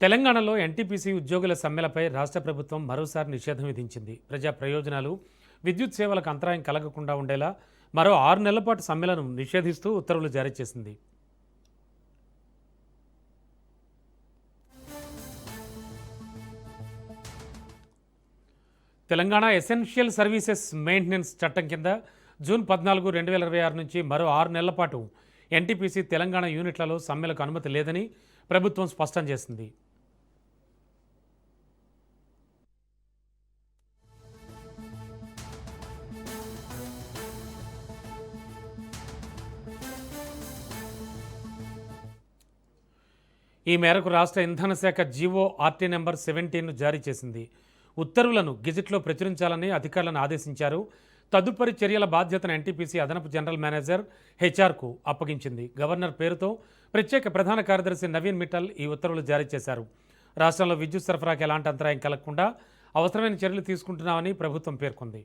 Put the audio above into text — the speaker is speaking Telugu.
తెలంగాణలో ఎన్టీపీసీ ఉద్యోగుల సమ్మెలపై రాష్ట్ర ప్రభుత్వం మరోసారి నిషేధం విధించింది. ప్రజా ప్రయోజనాలు, విద్యుత్ సేవలకు అంతరాయం కలగకుండా ఉండేలా మరో 6 నెలల పాటు సమ్మెలను నిషేధిస్తూ ఉత్తర్వులు జారీ చేసింది. తెలంగాణ ఎసెన్షియల్ సర్వీసెస్ మెయింటెనెన్స్ చట్టం కింద జూన్ 14, 2026 నుంచి మరో 6 నెలల పాటు ఎన్టీపీసీ తెలంగాణ యూనిట్లలో సమ్మెలకు అనుమతి లేదని ప్రభుత్వం స్పష్టం చేసింది. ఈ మేరకు రాష్ట్ర ఇంధన శాఖ జీవో ఆర్టీ నెంబర్ 17ను జారీ చేసింది. ఉత్తర్వులను గెజిట్లో ప్రచురించాలని అధికారులను ఆదేశించారు. తదుపరి చర్యల బాధ్యతను ఎన్టీపీసీ అదనపు జనరల్ మేనేజర్ హెచ్ఆర్కు అప్పగించింది. గవర్నర్ పేరుతో ప్రత్యేక ప్రధాన కార్యదర్శి నవీన్ మిట్టల్ ఈ ఉత్తర్వులు జారీ చేశారు. రాష్ట్రంలో విద్యుత్ సరఫరాకు ఎలాంటి అంతరాయం కలగకుండా అవసరమైన చర్యలు తీసుకుంటున్నామని ప్రభుత్వం పేర్కొంది.